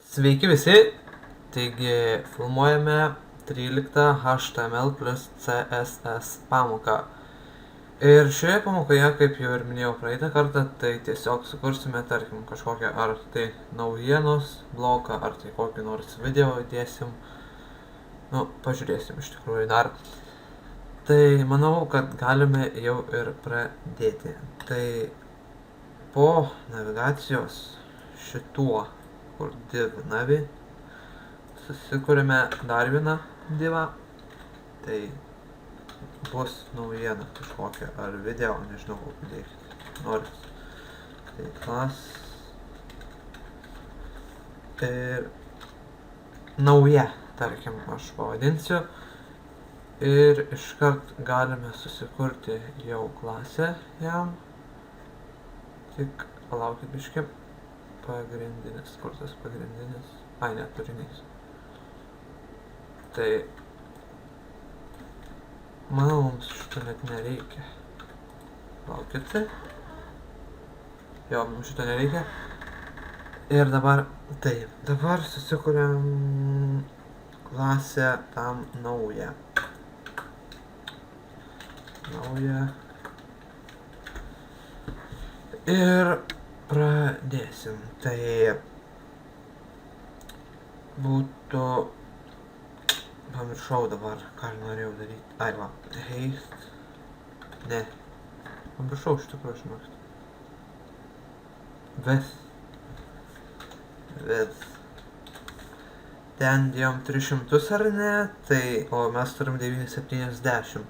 Sveiki visi, taigi filmuojame 13 HTML plus CSS pamoką. Ir šioje pamokoje, kaip jau ir minėjau praeitą kartą, tai tiesiog sukursime, tarkim, kažkokią ar tai naujienos bloką, ar tai kokį nors video įdėsim. Pažiūrėsim iš tikrųjų dar. Tai manau, kad galime jau ir pradėti. Tai po navigacijos šituo, kur div navi, susikūrėme dar vieną divą, tai bus naujiena kažkokia, ar video, nežinau, kokį dėkit norit. Tai klas ir nauja, tarkim, aš pavadinsiu. Ir iškart galime susikurti jau klasę jam. Tik palaukit biškį. Pagrindinis, kur tas pagrindinis? Ai, ne, turinys. Tai manau, mums šito net nereikia. Laukite. Jo, mums šito nereikia. Ir dabar, dabar susikuriam klasę tam naują. Ir pradėsim. Tai būtų... Pamiršau dabar, ką norėjau daryti. Ai, va. Haste. Ne. Pamiršau iš tikrųjų žinokit. With. Ten dėjom 300 ar ne, tai, o mes turim 970.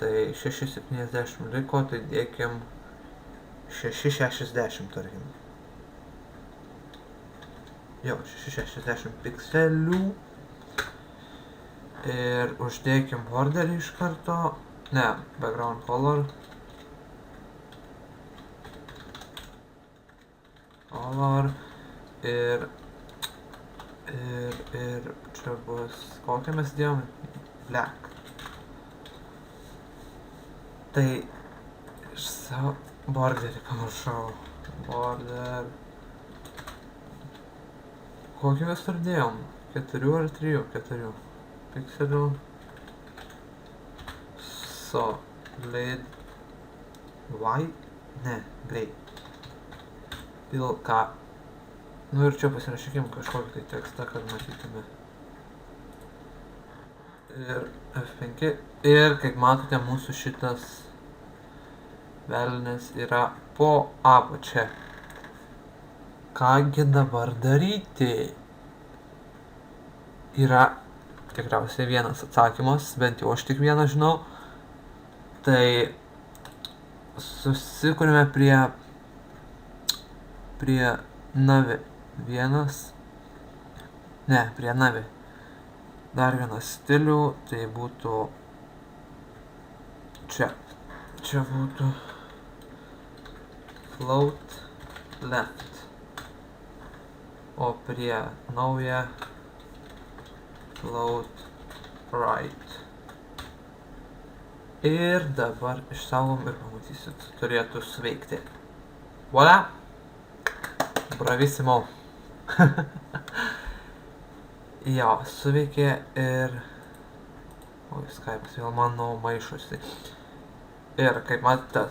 Tai 670 liko, tai dėkim 660 tarkim. Jo, 660 pikselių. Ir uždėkim borderį iš karto. Ne, background color. Ir čia bus, kokią mes dėjom? Black. Tai iš savo borderį pamiršau. Border. Kokį mes tur dėjom? 4 ar 3? 4 pikselių. Solid white? Ne, grey. Pilka. Ir čia pasirašykim kažkokį tai tekstą, kad matytume. Ir F5. Ir kaip matote, mūsų šitas velnis yra po apačia. Kągi dabar daryti? Yra tikriausiai vienas atsakymas, bent jau aš tik vieną žinau. Tai susikūrėme prie navi vienas. Ne, prie navi. Dar vienas stilių, tai būtų čia. Čia būtų float left. O prie nauja float right. Ir dabar išsaugom ir pamatysit, turėtų suveikti. Voila! Bravissimo! Jo, suveikė ir... Oi, Skype'as vėl mano maišosi. Ir kaip matote,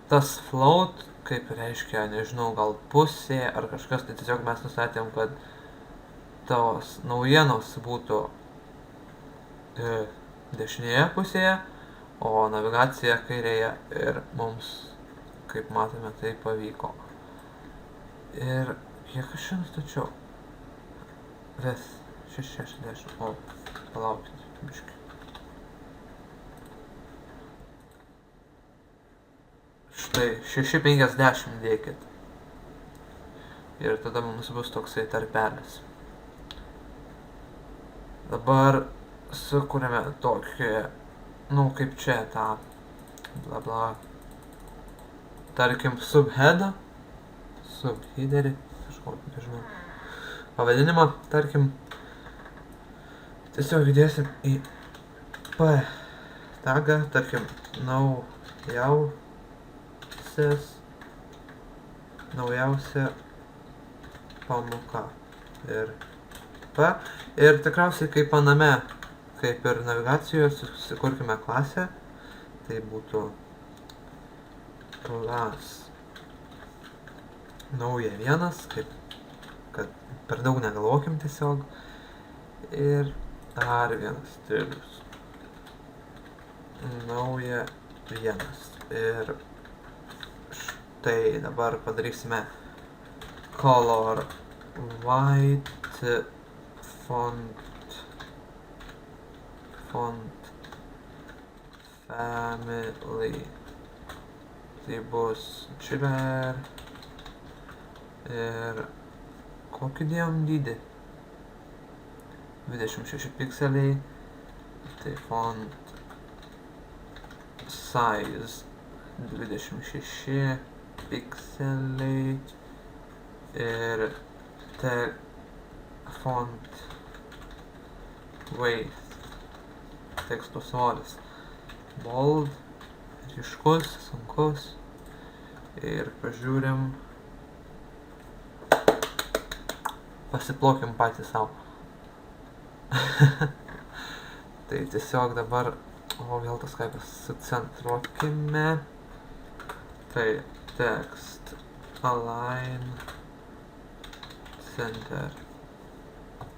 tas float, kaip reiškia, nežinau, gal pusė ar kažkas, tai tiesiog mes nustatėm, kad tos naujienos būtų dešinėje pusėje, o navigacija kairėje, ir mums, kaip matome, tai pavyko. Ir kiek aš čia nustačiau? Vis 660, o palaukit, biškį. Štai 650 dėkit. Ir tada mums bus toksai tarpelis. Dabar sukūrėme tokį, kaip čia tą bla bla. Tarkim subheadą, subheaderį, kažkokį, nežinau, pavadinimą, tarkim. Tiesiog įdėsim į P tagą, tarkim, naujausia pamoka. ir P. Ir tikriausiai kaip aname, kaip ir navigacijoje, susikurkime klasę. Tai būtų class nauja 1, kad per daug negalvokim tiesiog. Ir dar vienas stilius. Nauja 1. Ir štai dabar padarysime color white font family. Tai bus chiller. Ir kokį dėjom dydį? 26 pikseliai. Tai font size 26 pikseliai. Ir font weight, teksto svoris bold, ryškus, sunkus. Ir pažiūrim, pasiplokim patys savo. Tai tiesiog dabar, vėl tas Skype'as, sucentruokime. Tai text align center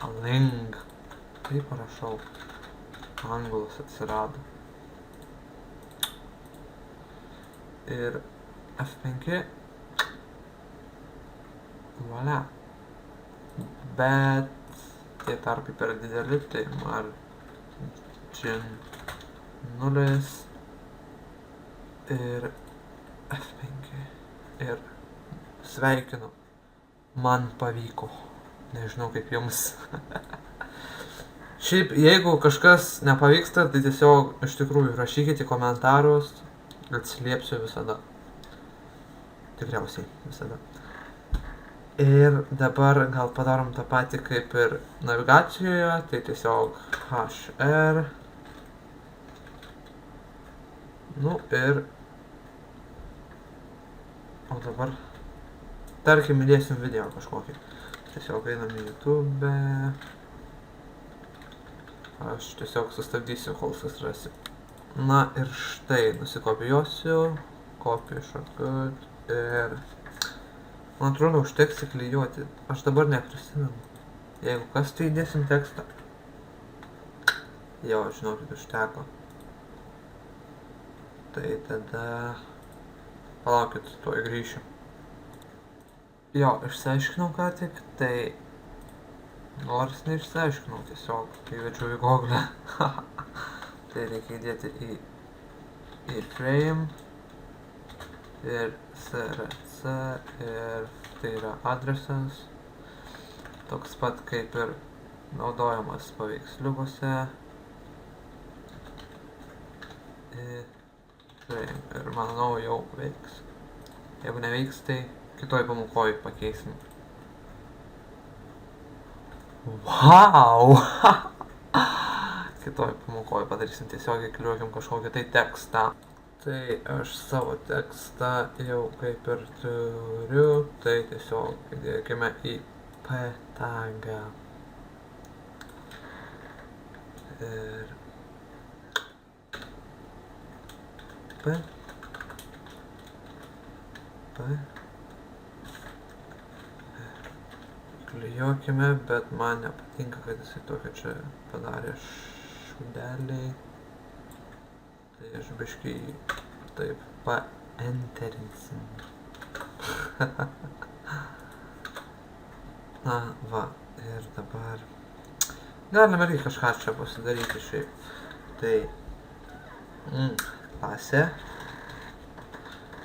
align. Taip parašau. Anglas atsirado. Ir F5. Voilà. Bet tie tarpai per dideli, tai margin 0 ir F5. Ir sveikinu. Man pavyko. Nežinau kaip jums. Šiaip, jeigu kažkas nepavyksta, tai tiesiog iš tikrųjų rašykite į komentarus, atsiliepsiu visada. Tikriausiai visada. Ir dabar gal padarom tą patį kaip ir navigacijoje, tai tiesiog HR. Nu ir... O dabar... Tarkim, įdėsim video kažkokį. Tiesiog einam į YouTube. Aš tiesiog sustabdysiu, kol susirasiu. Na ir štai, nusikopijuosiu. Copy shortcut ir... Man atrodo, užteks įklijuoti. Aš dabar neprisimenu. Jeigu kas, tai įdėsim tekstą. Jo, žinokit, užteko. Tai tada... Palaukit, tuoj grįšiu. Jo, išsiaiškinau ką tik, tai... Nors neišsiaiškinau tiesiog, kai vedžiau į Google. Tai reikia įdėti į frame. Ir src, ir tai yra adresas, toks pat kaip ir naudojamas paveiksliukuose. Ir manau jau veiks. Jeigu neveiks, tai kitoj pamokoj pakeisim. Wow! Kitoj pamokoj padarysim tiesiog įklijuokim kažkokį tai tekstą. Tai aš savo tekstą jau kaip ir turiu, tai tiesiog įdėkime į P tagaą. Ir P. Klijuokime, bet man nepatinka, kad jisai tokia čia padarė šūdeliai. Tai aš biškį taip paenterinsim. Na, va, ir dabar... Galime irgi kažką čia pasidaryti šiaip. Tai... Klasę.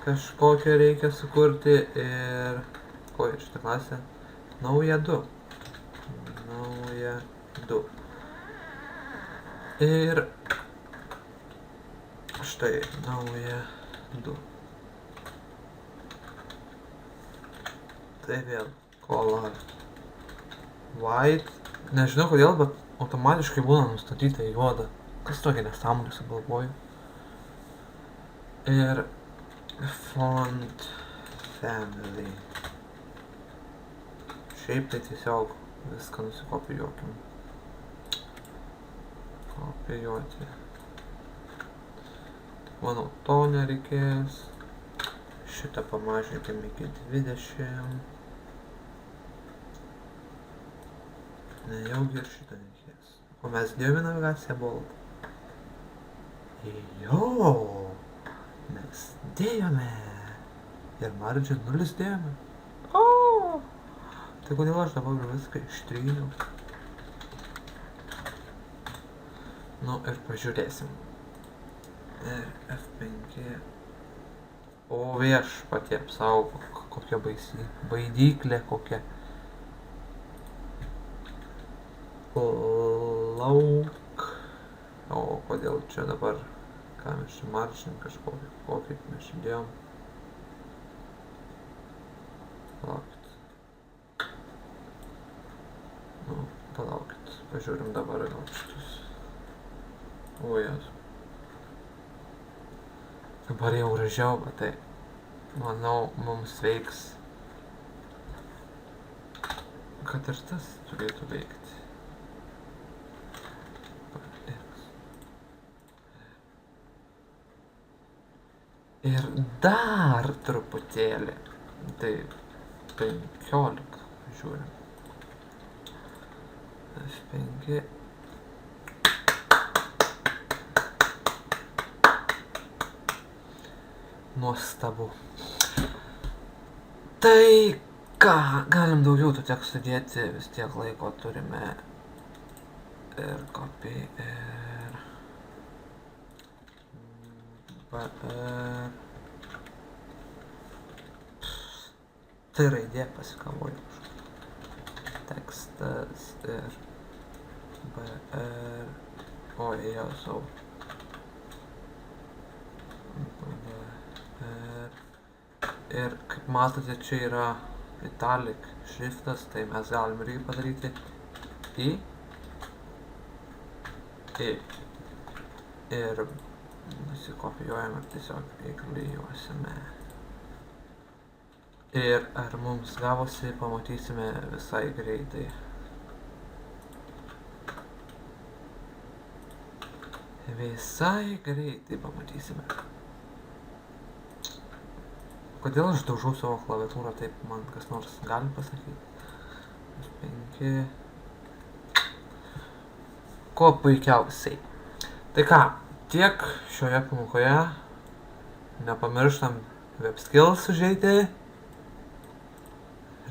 Kažkokią reikia sukurti ir... Ko ir šitą klasę? Nauja 2. Nauja 2. Ir... Štai, nauja 2. Tai vėl color white. Nežinau kodėl, bet automatiškai būna nustatyta juoda. Kas tokia nesąmonė sugalvoju. Ir font family. Šiaip tai tiesiog Viską nusikopijuokim. Kopijuoti. Manau, to nereikės. Šitą pamažinkim iki 20. Nejaugi ir šitą reikės. O mes dėjome navigaciją bold. Jo, mes dėjome. Ir margin 0 dėjome. O, tai kodėl aš dabar viską ištryniau? Nu ir pažiūrėsim. Ir F5. O viešpatie apsaugok, kokia baisi. Baidyklė kokia. Lauk. O kodėl čia dabar, ką mes čia margin kažkokį, kokį mes čia dėjom. Palaukit. Nu, palaukit. Pažiūrim dabar gal šitus. O jas. Dabar jau ražiau, bet tai, manau, mums veiks. Kad ir tas turėtų veikti. Ir dar truputėlį. Tai 15, žiūrim. F5. Nuostabu. Tai ką, galim daugiau tų tekstų dėti, vis tiek laiko turime. Ir copy, ir BR. Tai raidė pasikavoju. Tekstas ir BR. O, jau sau. Ir kaip matote, čia yra italic šriftas, tai mes galim irgi padaryti I. Ir nusikopijuojame tiesiog įklijuosime. Ir ar mums gavosi, pamatysime visai greitai. Visai greitai pamatysime. Kodėl aš daužau savo klaviatūrą, taip man kas nors gali pasakyti? 5. Kuo puikiausiai. Tai ką, tiek šioje pamokoje. Nepamirštam web skills užeiti.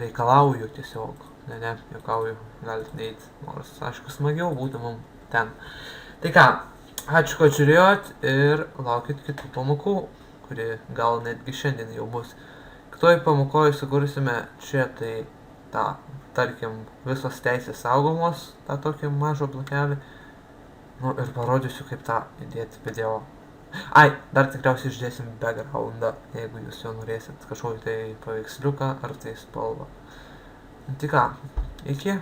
Reikalauju tiesiog. Ne, juokauju, galite neiti. Nors, aišku, smagiau būtų mums ten. Tai ką, ačiū, kad žiūrėjot ir laukit kitų pamokų, kuri gal netgi šiandien jau bus. Kitoj pamokoje sukursime čia tai tą, tarkim, visos teisės saugomos, tą tokį mažą blokelį. Nu ir parodysiu, kaip tą įdėti video. Ai, dar tikriausiai išdėsim backgroundą, jeigu jūs jo norėsit kažkokį tai paveiksliuką ar tai spalvą. Tai ką, iki.